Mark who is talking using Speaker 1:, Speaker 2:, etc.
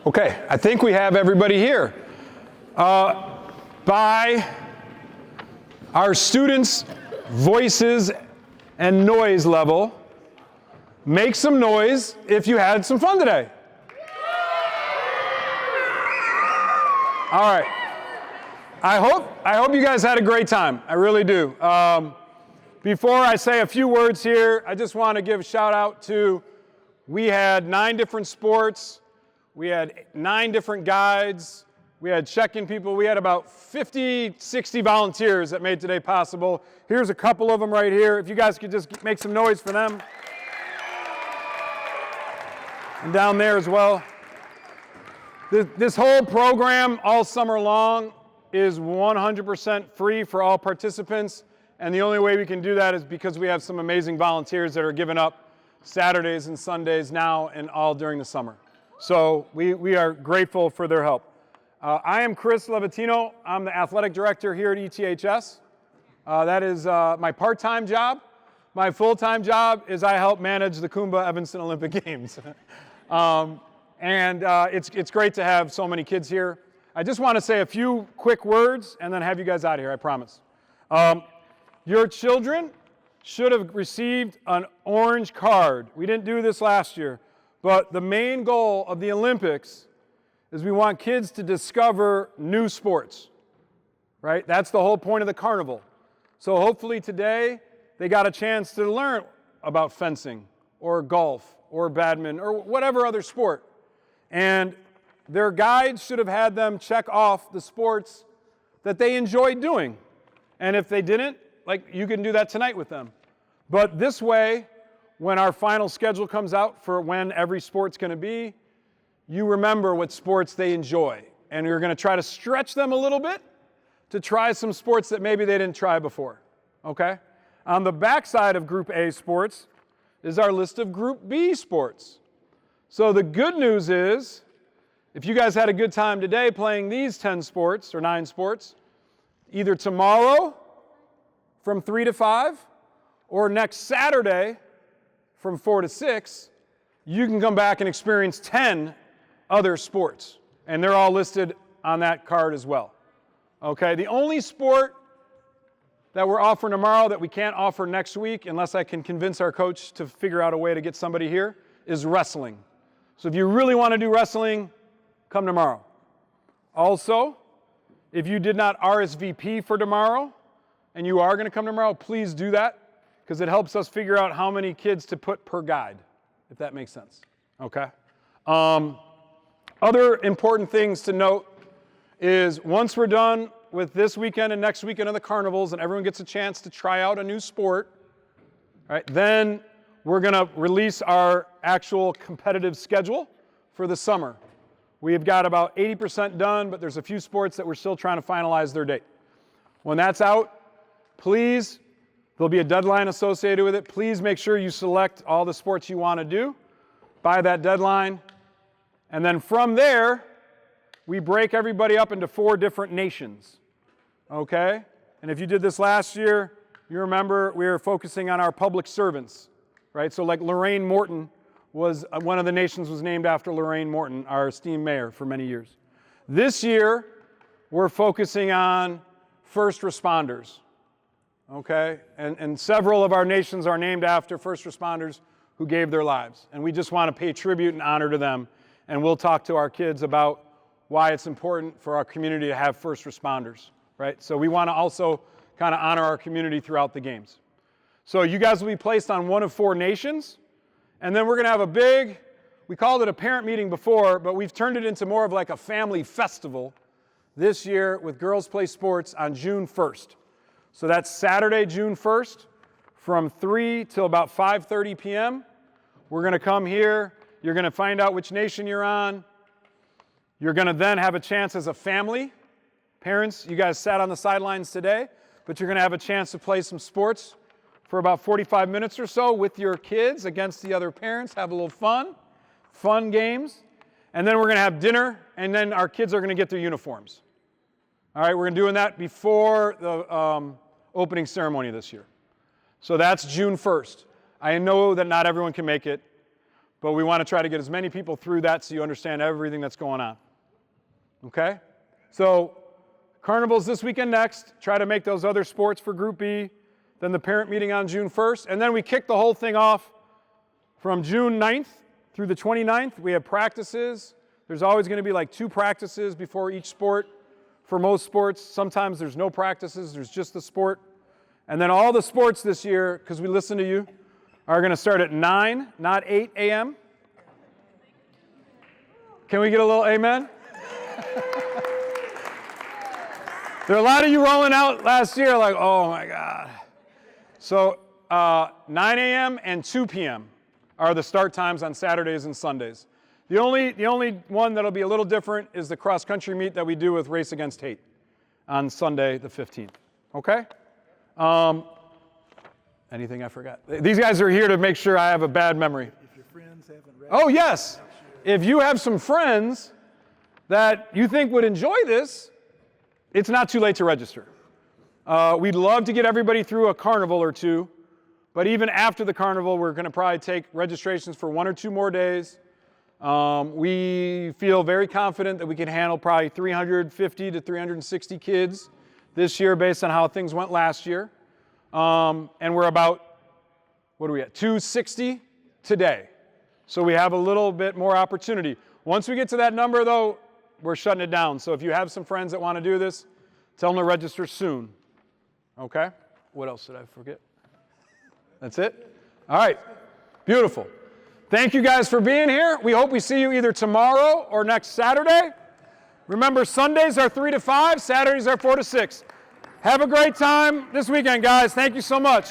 Speaker 1: Okay, I think we have everybody here. By our students' voices and noise level, make some noise if you had some fun today. All right. I hope you guys had a great time. I really do. Before I say a few words here, I just want to give a shout out to, we had 9 different sports. We had 9 different guides. We had check-in people. We had about 50, 60 volunteers that made today possible. Here's a couple of them right here. If you guys could just make some noise for them. And down there as well. This whole program all summer long is 100% free for all participants. And the only way we can do that is because we have some amazing volunteers that are giving up Saturdays and Sundays now and all during the summer. So we are grateful for their help. I am Chris Livatino. I'm the athletic director here at ETHS. That is my part-time job. My full-time job is I help manage the KUUMBA Evanston Olympic Games. It's great to have so many kids here. I just want to say a few quick words and then have you guys out of here, I promise. Your children should have received an orange card. We didn't do this last year. But the main goal of the Olympics is we want kids to discover new sports, right? That's the whole point of the Carnival. So hopefully today they got a chance to learn about fencing or golf or badminton or whatever other sport. And their guides should have had them check off the sports that they enjoyed doing. And if they didn't, you can do that tonight with them. But this way, when our final schedule comes out for when every sport's going to be, you remember what sports they enjoy. And you're going to try to stretch them a little bit to try some sports that maybe they didn't try before, okay? On the backside of Group A sports is our list of Group B sports. So the good news is, if you guys had a good time today playing these 10 sports or 9 sports, either tomorrow from 3 to 5 or next Saturday from 4 to 6, you can come back and experience 10 other sports. And they're all listed on that card as well. Okay, the only sport that we're offering tomorrow that we can't offer next week, unless I can convince our coach to figure out a way to get somebody here, is wrestling. So if you really want to do wrestling, come tomorrow. Also, if you did not RSVP for tomorrow, and you are going to come tomorrow, please do that, because it helps us figure out how many kids to put per guide, if that makes sense, okay? Other important things to note is once we're done with this weekend and next weekend of the carnivals and everyone gets a chance to try out a new sport, right, then we're going to release our actual competitive schedule for the summer. We've got about 80% done, but there's a few sports that we're still trying to finalize their date. When that's out, please, there'll be a deadline associated with it. Please make sure you select all the sports you want to do by that deadline. And then from there, we break everybody up into 4 different nations. Okay? And if you did this last year, you remember we were focusing on our public servants, right? So like Lorraine Morton was, one of the nations was named after Lorraine Morton, our esteemed mayor for many years. This year, we're focusing on first responders. Okay, and several of our nations are named after first responders who gave their lives. And we just want to pay tribute and honor to them. And we'll talk to our kids about why it's important for our community to have first responders, right? So we want to also kind of honor our community throughout the games. So you guys will be placed on one of 4 nations. And then we're going to have a big, we called it a parent meeting before, but we've turned it into more of like a family festival this year with Girls Play Sports on June 1st. So that's Saturday, June 1st, from 3 till about 5:30 p.m. We're going to come here. You're going to find out which nation you're on. You're going to then have a chance as a family. Parents, you guys sat on the sidelines today, but you're going to have a chance to play some sports for about 45 minutes or so with your kids against the other parents. Have a little fun games. And then we're going to have dinner, and then our kids are going to get their uniforms. All right, we're doing that before the opening ceremony this year. So that's June 1st. I know that not everyone can make it, but we want to try to get as many people through that so you understand everything that's going on. Okay? So Carnival's this weekend next. Try to make those other sports for Group B. Then the parent meeting on June 1st. And then we kick the whole thing off from June 9th through the 29th. We have practices. There's always going to be like 2 practices before each sport. For most sports, sometimes there's no practices. There's just the sport. And then all the sports this year, because we listen to you, are going to start at 9, not 8 a.m. Can we get a little amen? There are a lot of you rolling out last year like, oh my God. So 9 a.m. and 2 p.m. are the start times on Saturdays and Sundays. The only one that'll be a little different is the cross-country meet that we do with Race Against Hate on Sunday the 15th. Okay? Anything I forgot? These guys are here to make sure I have a bad memery.
Speaker 2: If your friends haven't read
Speaker 1: Oh, yes. If you have some friends that you think would enjoy this, it's not too late to register. We'd love to get everybody through a carnival or 2, but even after the carnival, we're going to probably take registrations for 1 or 2 more days. We feel very confident that we can handle probably 350 to 360 kids this year based on how things went last year. And we're about, what are we at, 260 today. So we have a little bit more opportunity. Once we get to that number, though, we're shutting it down. So if you have some friends that want to do this, tell them to register soon. Okay? What else did I forget? That's it? All right. Beautiful. Thank you guys for being here. We hope we see you either tomorrow or next Saturday. Remember, Sundays are 3 to 5, Saturdays are 4 to 6. Have a great time this weekend, guys. Thank you so much.